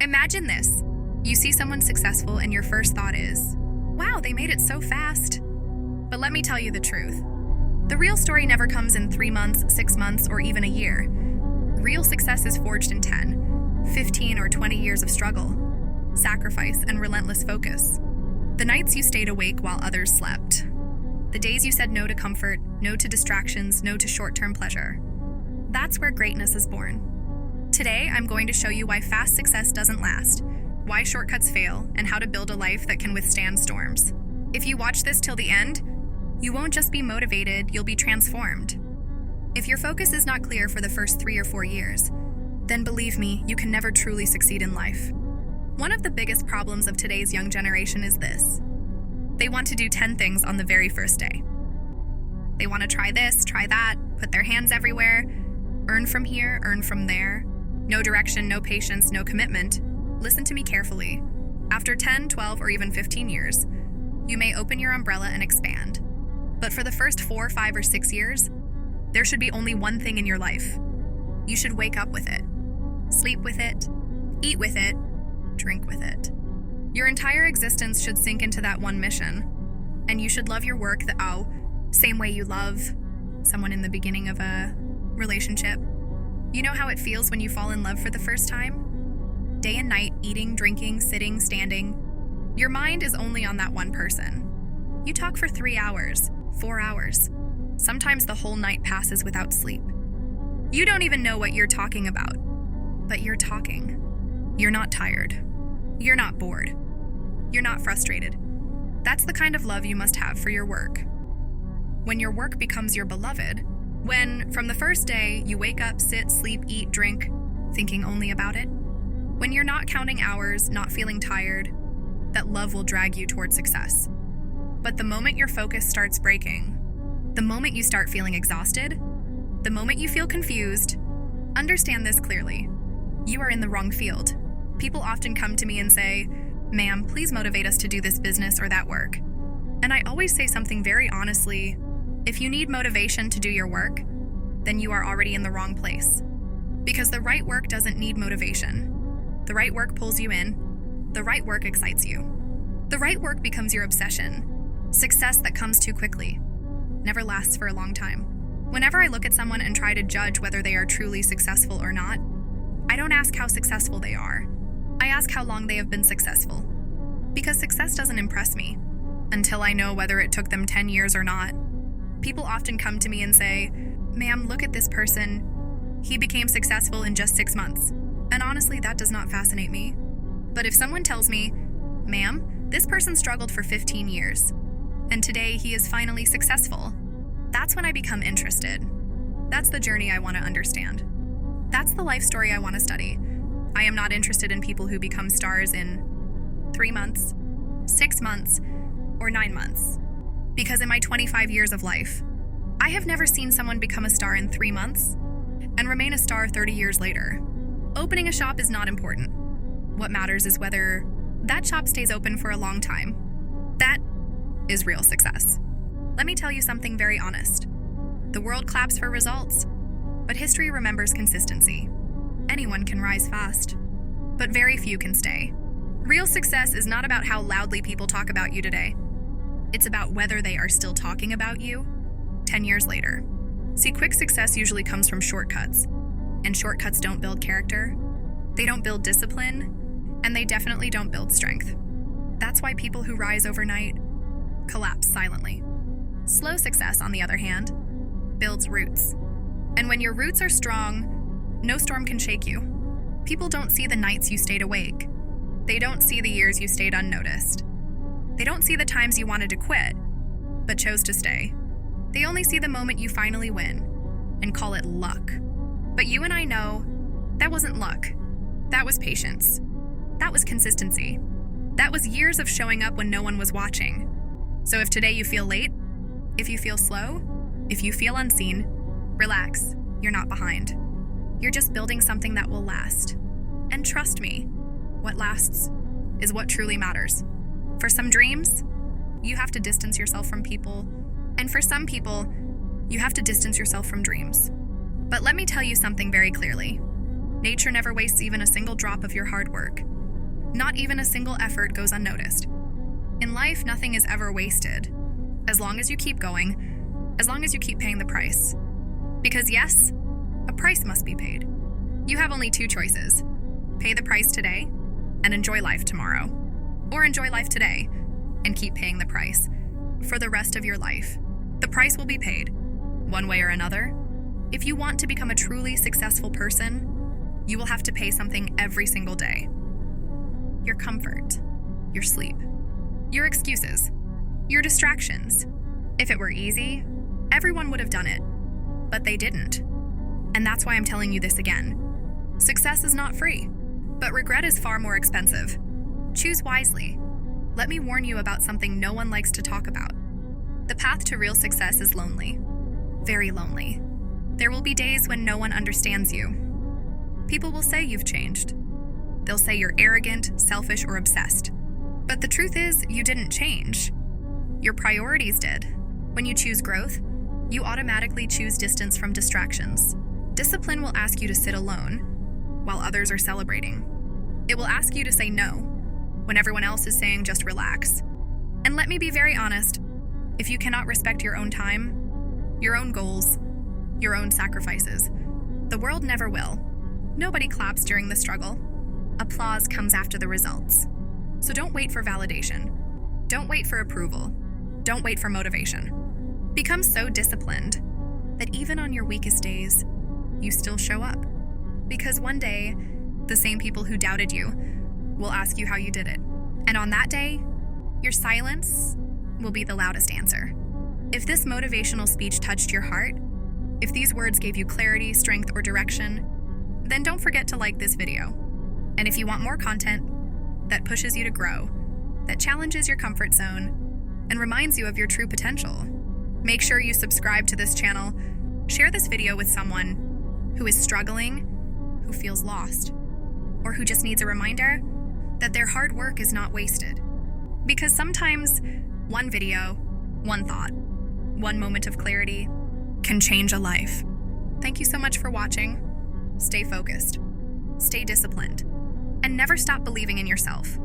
Imagine this. You see someone successful and your first thought is, wow, they made it so fast. But let me tell you the truth. The real story never comes in 3 months, 6 months, or even a year. Real success is forged in 10, 15, or 20 years of struggle, sacrifice, and relentless focus. The nights you stayed awake while others slept. The days you said no to comfort, no to distractions, no to short-term pleasure. That's where greatness is born. Today, I'm going to show you why fast success doesn't last, why shortcuts fail, and how to build a life that can withstand storms. If you watch this till the end, you won't just be motivated, you'll be transformed. If your focus is not clear for the first 3 or 4 years, then believe me, you can never truly succeed in life. One of the biggest problems of today's young generation is this. They want to do 10 things on the very first day. They want to try this, try that, put their hands everywhere, earn from here, earn from there. No direction, no patience, no commitment. Listen to me carefully. After 10, 12, or even 15 years, you may open your umbrella and expand. But for the first 4, 5, or 6 years, there should be only one thing in your life. You should wake up with it, sleep with it, eat with it, drink with it. Your entire existence should sink into that one mission. And you should love your work the same way you love someone in the beginning of a relationship. You know how it feels when you fall in love for the first time? Day and night, eating, drinking, sitting, standing. Your mind is only on that one person. You talk for 3 hours, 4 hours. Sometimes the whole night passes without sleep. You don't even know what you're talking about, but you're talking. You're not tired. You're not bored. You're not frustrated. That's the kind of love you must have for your work. When your work becomes your beloved, when, from the first day, you wake up, sit, sleep, eat, drink, thinking only about it, when you're not counting hours, not feeling tired, that love will drag you toward success. But the moment your focus starts breaking, the moment you start feeling exhausted, the moment you feel confused, understand this clearly. You are in the wrong field. People often come to me and say, "Ma'am, please motivate us to do this business or that work." And I always say something very honestly, if you need motivation to do your work, then you are already in the wrong place. Because the right work doesn't need motivation. The right work pulls you in. The right work excites you. The right work becomes your obsession. Success that comes too quickly never lasts for a long time. Whenever I look at someone and try to judge whether they are truly successful or not, I don't ask how successful they are. I ask how long they have been successful. Because success doesn't impress me until I know whether it took them 10 years or not. People often come to me and say, "Ma'am, look at this person. He became successful in just 6 months." And honestly, that does not fascinate me. But if someone tells me, "Ma'am, this person struggled for 15 years, and today he is finally successful," that's when I become interested. That's the journey I want to understand. That's the life story I want to study. I am not interested in people who become stars in 3 months, 6 months, or 9 months. Because in my 25 years of life, I have never seen someone become a star in 3 months and remain a star 30 years later. Opening a shop is not important. What matters is whether that shop stays open for a long time. That is real success. Let me tell you something very honest. The world claps for results, but history remembers consistency. Anyone can rise fast, but very few can stay. Real success is not about how loudly people talk about you today. It's about whether they are still talking about you 10 years later. See, quick success usually comes from shortcuts, and shortcuts don't build character, they don't build discipline, and they definitely don't build strength. That's why people who rise overnight collapse silently. Slow success, on the other hand, builds roots. And when your roots are strong, no storm can shake you. People don't see the nights you stayed awake. They don't see the years you stayed unnoticed. They don't see the times you wanted to quit, but chose to stay. They only see the moment you finally win and call it luck. But you and I know that wasn't luck. That was patience. That was consistency. That was years of showing up when no one was watching. So if today you feel late, if you feel slow, if you feel unseen, relax, you're not behind. You're just building something that will last. And trust me, what lasts is what truly matters. For some dreams, you have to distance yourself from people. And for some people, you have to distance yourself from dreams. But let me tell you something very clearly. Nature never wastes even a single drop of your hard work. Not even a single effort goes unnoticed. In life, nothing is ever wasted. As long as you keep going, as long as you keep paying the price. Because yes, a price must be paid. You have only two choices. Pay the price today and enjoy life tomorrow. Or enjoy life today and keep paying the price for the rest of your life. The price will be paid, one way or another. If you want to become a truly successful person, you will have to pay something every single day. Your comfort, your sleep, your excuses, your distractions. If it were easy, everyone would have done it, but they didn't. And that's why I'm telling you this again. Success is not free, but regret is far more expensive. Choose wisely. Let me warn you about something no one likes to talk about. The path to real success is lonely. Very lonely. There will be days when no one understands you. People will say you've changed. They'll say you're arrogant, selfish, or obsessed. But the truth is, you didn't change. Your priorities did. When you choose growth, you automatically choose distance from distractions. Discipline will ask you to sit alone while others are celebrating. It will ask you to say no when everyone else is saying just relax. And let me be very honest, if you cannot respect your own time, your own goals, your own sacrifices, the world never will. Nobody claps during the struggle. Applause comes after the results. So don't wait for validation. Don't wait for approval. Don't wait for motivation. Become so disciplined that even on your weakest days, you still show up. Because one day, the same people who doubted you will ask you how you did it. And on that day, your silence will be the loudest answer. If this motivational speech touched your heart, if these words gave you clarity, strength, or direction, then don't forget to like this video. And if you want more content that pushes you to grow, that challenges your comfort zone, and reminds you of your true potential, make sure you subscribe to this channel, share this video with someone who is struggling, who feels lost, or who just needs a reminder that their hard work is not wasted. Because sometimes one video, one thought, one moment of clarity can change a life. Thank you so much for watching. Stay focused, stay disciplined, and never stop believing in yourself.